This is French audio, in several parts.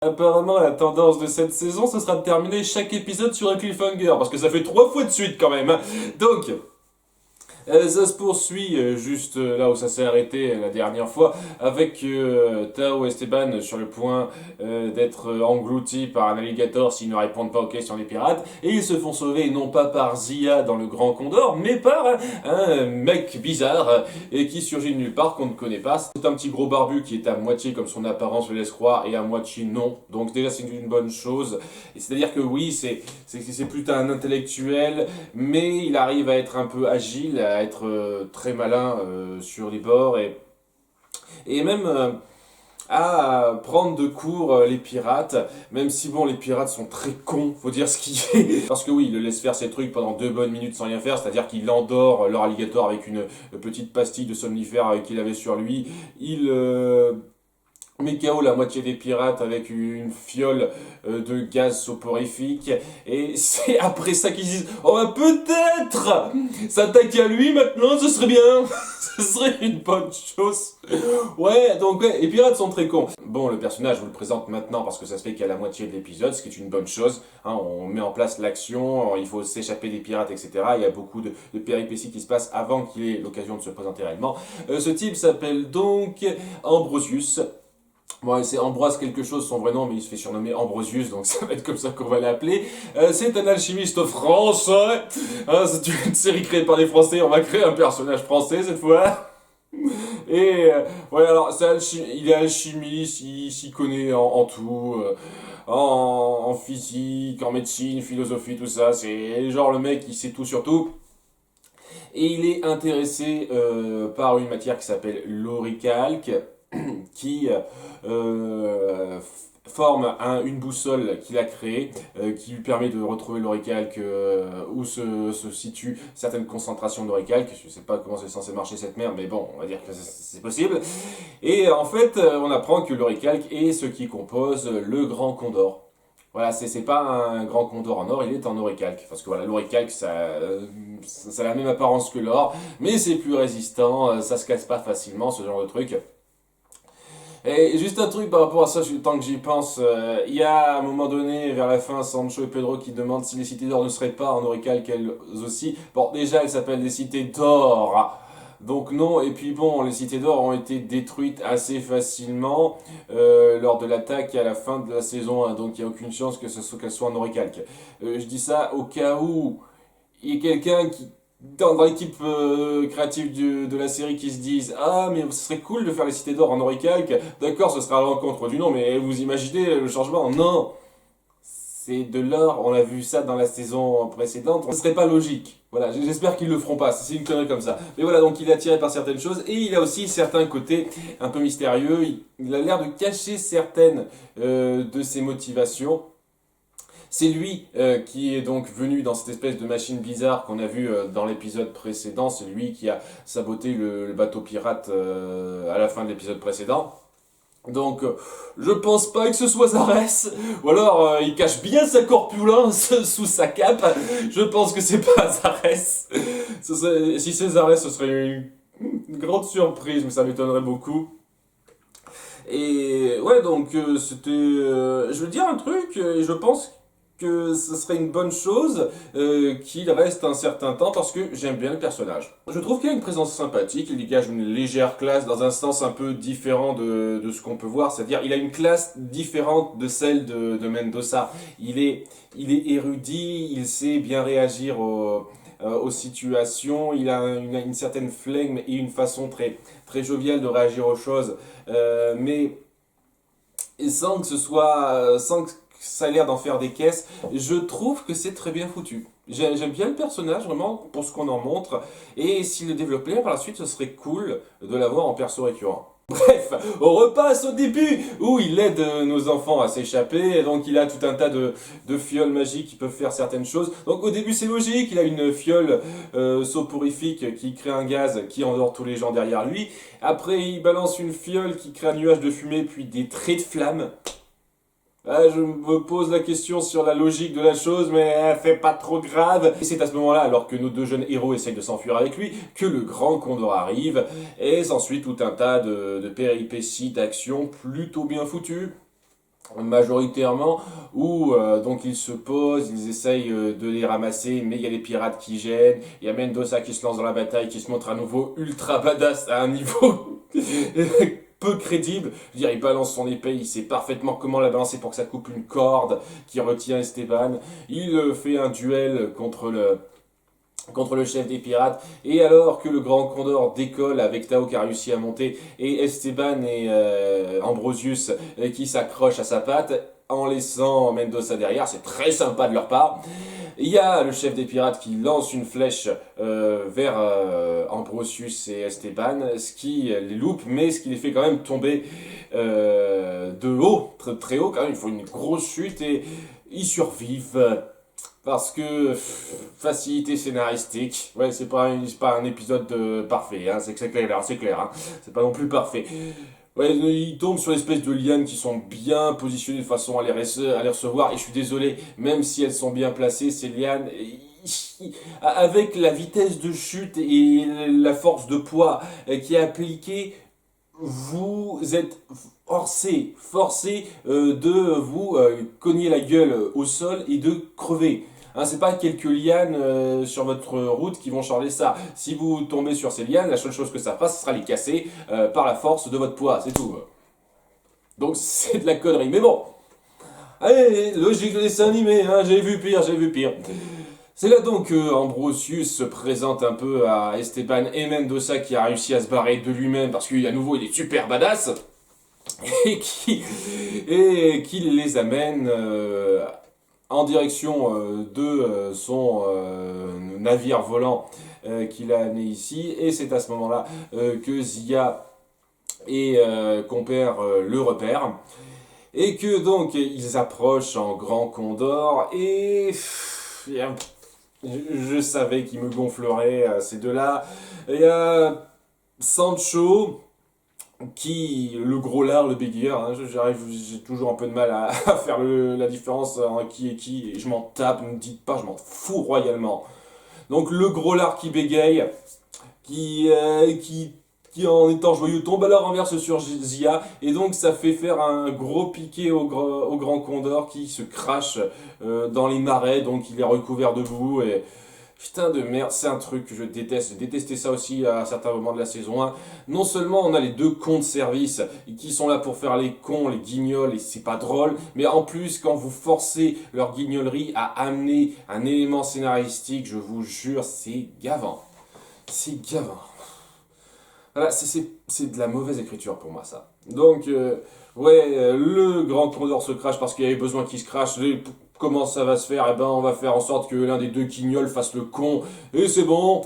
Apparemment, la tendance de cette saison, ce sera de terminer chaque épisode sur un cliffhanger, parce que ça fait 3 fois de suite quand même, hein. Donc, ça se poursuit juste là où ça s'est arrêté la dernière fois, avec Tao et Esteban sur le point d'être engloutis par un alligator s'ils ne répondent pas aux questions des pirates, et ils se font sauver non pas par Zia dans le Grand Condor, mais par un mec bizarre et qui surgit de nulle part qu'on ne connaît pas. C'est un petit gros barbu qui est à moitié comme son apparence le laisse croire et à moitié non. Donc déjà c'est une bonne chose. Et c'est-à-dire que oui, c'est plutôt un intellectuel, mais il arrive à être un peu agile, à être très malin sur les bords et même à prendre de court les pirates, même si bon les pirates sont très cons, faut dire ce qui est. Parce que oui, il le laisse faire ses trucs pendant 2 bonnes minutes sans rien faire, c'est-à-dire qu'il endort leur alligator avec une petite pastille de somnifère qu'il avait sur lui, il met KO la moitié des pirates avec une fiole de gaz soporifique. Et c'est après ça qu'ils disent on va peut-être s'attaquer à lui maintenant, ce serait bien. Ce serait une bonne chose. Ouais, donc ouais, les pirates sont très cons. Bon, le personnage, je vous le présente maintenant parce que ça se fait qu'à la moitié de l'épisode, ce qui est une bonne chose. Hein, on met en place l'action, il faut s'échapper des pirates, etc. Il y a beaucoup de péripéties qui se passent avant qu'il ait l'occasion de se présenter réellement. Ce type s'appelle donc Ambrosius. Bon, c'est Ambroise quelque chose, son vrai nom, mais il se fait surnommer Ambrosius, donc ça va être comme ça qu'on va l'appeler. C'est un alchimiste français. Hein, c'est une série créée par les Français, on va créer un personnage français cette fois. Et ouais, alors il est alchimiste, il s'y connaît en tout, en physique, en médecine, philosophie, tout ça. C'est genre le mec qui sait tout sur tout. Et il est intéressé par une matière qui s'appelle l'auricalque, qui forme une boussole qu'il a créée, qui lui permet de retrouver l'auricalque où se situent certaines concentrations d'auricalque. Je ne sais pas comment c'est censé marcher cette merde, mais bon, on va dire que c'est possible. Et en fait, on apprend que l'auricalque est ce qui compose le Grand Condor. Voilà, c'est pas un grand condor en or, il est en auricalque. Parce que voilà, l'auricalque, ça a la même apparence que l'or, mais c'est plus résistant, ça se casse pas facilement, ce genre de truc. Et juste un truc par rapport à ça, tant que j'y pense, il y a à un moment donné, vers la fin, Sancho et Pedro qui demandent si les cités d'or ne seraient pas en auricalque elles aussi. Bon, déjà, elles s'appellent des cités d'or. Donc non, et puis bon, les cités d'or ont été détruites assez facilement lors de l'attaque à la fin de la saison 1, donc il n'y a aucune chance qu'elles soient en auricalque. Je dis ça au cas où il y a quelqu'un qui, dans l'équipe créative de la série qui se disent ah mais ce serait cool de faire les cités d'or en auricalque, d'accord ce sera à l'encontre du nom, mais vous imaginez le changement? Non, c'est de l'or, on a vu ça dans la saison précédente, ce serait pas logique. Voilà, j'espère qu'ils le feront pas, c'est une connerie comme ça. Mais voilà, donc il est attiré par certaines choses et il a aussi certains côtés un peu mystérieux, il a l'air de cacher certaines de ses motivations. C'est lui qui est donc venu dans cette espèce de machine bizarre qu'on a vu dans l'épisode précédent. C'est lui qui a saboté le bateau pirate à la fin de l'épisode précédent. Donc, je pense pas que ce soit Zarès. Ou alors, il cache bien sa corpulence sous sa cape. Je pense que c'est pas Zarès. Si c'est Zarès, ce serait une grande surprise, mais ça m'étonnerait beaucoup. Et ouais, donc je veux dire un truc, et je pense que ce serait une bonne chose qu'il reste un certain temps parce que j'aime bien le personnage. Je trouve qu'il a une présence sympathique, il dégage une légère classe dans un sens un peu différent de ce qu'on peut voir, c'est-à-dire il a une classe différente de celle de Mendoza. Il est érudit, il sait bien réagir aux situations, il a une certaine flegme et une façon très, très joviale de réagir aux choses, mais sans que sans que ça ait l'air d'en faire des caisses, je trouve que c'est très bien foutu. J'aime bien le personnage, vraiment, pour ce qu'on en montre, et s'il le développait par la suite, ce serait cool de l'avoir en perso récurrent. Bref, on repasse au début où il aide nos enfants à s'échapper, et donc il a tout un tas de fioles magiques qui peuvent faire certaines choses. Donc au début c'est logique, il a une fiole soporifique qui crée un gaz qui endort tous les gens derrière lui. Après il balance une fiole qui crée un nuage de fumée puis des traits de flammes. Ah, je me pose la question sur la logique de la chose, mais fait pas trop grave. Et c'est à ce moment-là, alors que nos deux jeunes héros essayent de s'enfuir avec lui, que le grand Condor arrive, et s'ensuit tout un tas de péripéties, d'actions plutôt bien foutues. majoritairement, où donc ils se posent, ils essayent de les ramasser, mais il y a les pirates qui gênent, il y a Mendoza qui se lance dans la bataille, qui se montre à nouveau ultra badass à un niveau peu crédible. Je veux dire, il balance son épée, il sait parfaitement comment la balancer pour que ça coupe une corde qui retient Esteban. Il fait un duel contre le chef des pirates, et alors que le Grand Condor décolle avec Tao qui a réussi à monter, et Esteban et Ambrosius qui s'accrochent à sa patte, en laissant Mendoza derrière, c'est très sympa de leur part. Il y a le chef des pirates qui lance une flèche vers Ambrosius et Esteban, ce qui les loupe, mais ce qui les fait quand même tomber de haut, très, très haut quand même, il faut une grosse chute, et ils survivent. Parce que facilité scénaristique, ouais, c'est pas un épisode parfait, hein, c'est clair, hein, c'est pas non plus parfait. Ouais, ils tombent sur l'espèce de lianes qui sont bien positionnées de façon à les recevoir, et je suis désolé, même si elles sont bien placées, ces lianes, avec la vitesse de chute et la force de poids qui est appliquée, vous êtes forcé de vous cogner la gueule au sol et de crever. Hein, c'est pas quelques lianes sur votre route qui vont changer ça. Si vous tombez sur ces lianes, la seule chose que ça fasse, ce sera les casser par la force de votre poids, c'est tout. Donc c'est de la connerie. Mais bon, allez, logique de dessin animé, hein, j'ai vu pire, j'ai vu pire. C'est là donc que Ambrosius se présente un peu à Esteban et Mendoza qui a réussi à se barrer de lui-même parce qu'à nouveau il est super badass et qui les amène en direction de son navire volant qu'il a amené ici, et c'est à ce moment-là que Zia et Compère le repèrent, et que donc ils approchent en Grand Condor, et je savais qu'ils me gonfleraient ces deux-là. Il y a Sancho, le gros lard, le bégayeur, hein, j'ai toujours un peu de mal à faire la différence en qui est qui, et je m'en tape, ne me dites pas, je m'en fous royalement. Donc le gros lard qui bégaye, qui en étant joyeux tombe à la renverse sur Zia, et donc ça fait faire un gros piqué au Grand Condor qui se crache dans les marais, donc il est recouvert de boue, et putain de merde, c'est un truc que je déteste. J'ai détesté ça aussi à certains moments de la saison 1. Non seulement on a les deux cons de service qui sont là pour faire les cons, les guignols, et c'est pas drôle, mais en plus, quand vous forcez leur guignolerie à amener un élément scénaristique, je vous jure, c'est gavant. C'est gavant. Voilà, c'est de la mauvaise écriture pour moi, ça. Donc, le Grand Condor se crache parce qu'il y avait besoin qu'il se crache. Comment ça va se faire? Eh ben, on va faire en sorte que l'un des deux guignols fasse le con. Et c'est bon.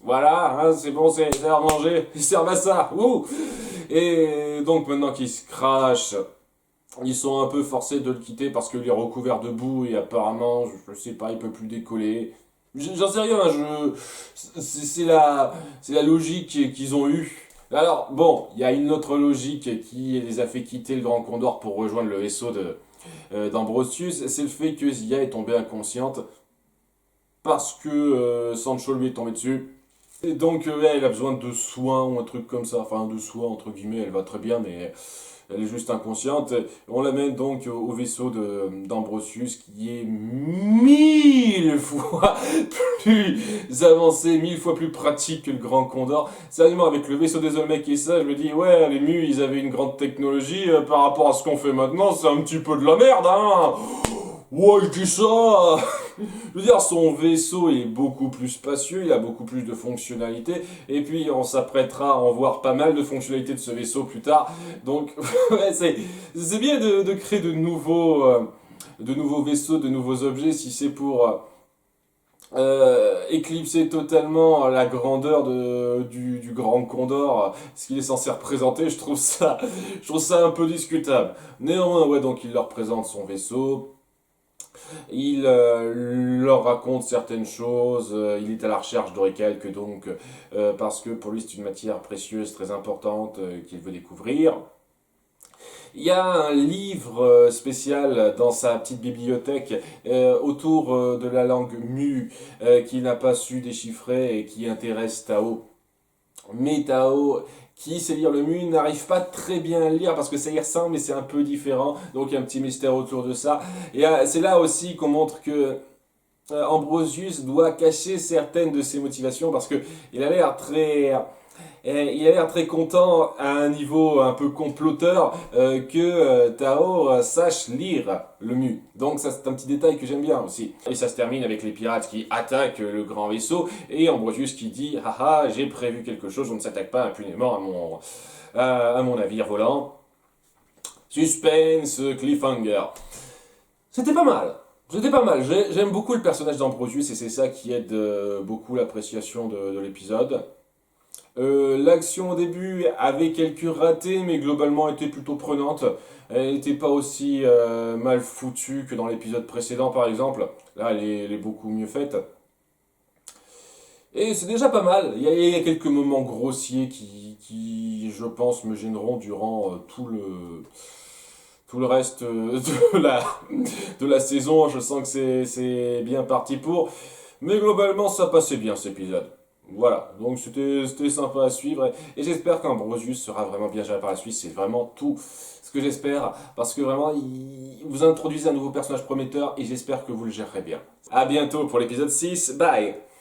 Voilà, hein, c'est bon, c'est arrangé. Ils servent à ça. Ouh. Et donc, maintenant qu'il se crache, ils sont un peu forcés de le quitter parce qu'il est recouvert de boue et apparemment, je sais pas, il peut plus décoller. J'en sais rien, hein, c'est la logique qu'ils ont eue. Alors, bon, il y a une autre logique qui les a fait quitter le Grand Condor pour rejoindre le vaisseau d'Ambrosius, c'est le fait que Zia est tombée inconsciente parce que Sancho lui est tombé dessus. Et donc, elle a besoin de soins ou un truc comme ça. Enfin, de soins, entre guillemets, elle va très bien, mais elle est juste inconsciente. On l'amène donc au vaisseau d'Ambrosius qui est 1000 fois plus avancé, 1000 fois plus pratique que le Grand Condor. Sérieusement, avec le vaisseau des Olmecs et ça, je me dis, ouais, les Mus, ils avaient une grande technologie par rapport à ce qu'on fait maintenant, c'est un petit peu de la merde, hein. Ouais, je dis ça. Je veux dire, son vaisseau est beaucoup plus spacieux, il a beaucoup plus de fonctionnalités, et puis on s'apprêtera à en voir pas mal de fonctionnalités de ce vaisseau plus tard. Donc, ouais, c'est bien de créer de nouveaux vaisseaux, de nouveaux objets, si c'est pour éclipser totalement la grandeur du Grand Condor, ce qu'il est censé représenter. Je trouve ça un peu discutable. Néanmoins, ouais, donc il leur présente son vaisseau. Il leur raconte certaines choses, il est à la recherche d'oricalques donc, parce que pour lui c'est une matière précieuse très importante qu'il veut découvrir. Il y a un livre spécial dans sa petite bibliothèque autour de la langue Mu qu'il n'a pas su déchiffrer et qui intéresse Tao. Mais Tao qui sait lire le mu n'arrive pas très bien à le lire parce que ça y ressemble mais c'est un peu différent. Donc il y a un petit mystère autour de ça. Et c'est là aussi qu'on montre que Ambrosius doit cacher certaines de ses motivations parce que il a l'air très content à un niveau un peu comploteur que Tao sache lire le mu. Donc ça c'est un petit détail que j'aime bien aussi. Et ça se termine avec les pirates qui attaquent le grand vaisseau et Ambrosius qui dit haha j'ai prévu quelque chose, on ne s'attaque pas impunément à mon navire volant. Suspense, cliffhanger. C'était pas mal. C'était pas mal. J'aime beaucoup le personnage d'Ambrosius et c'est ça qui aide beaucoup l'appréciation de l'épisode. L'action au début avait quelques ratés, mais globalement était plutôt prenante. Elle n'était pas aussi mal foutue que dans l'épisode précédent, par exemple. Là, elle est beaucoup mieux faite. Et c'est déjà pas mal. Il y a quelques moments grossiers je pense, me gêneront durant tout le reste de la saison. Je sens que c'est bien parti pour. Mais globalement, ça passait bien cet épisode. Voilà, donc c'était sympa à suivre et j'espère qu'Ambrosius sera vraiment bien géré par la suite, c'est vraiment tout ce que j'espère parce que vraiment il vous introduisez un nouveau personnage prometteur et j'espère que vous le gérerez bien. À bientôt pour l'épisode 6, bye.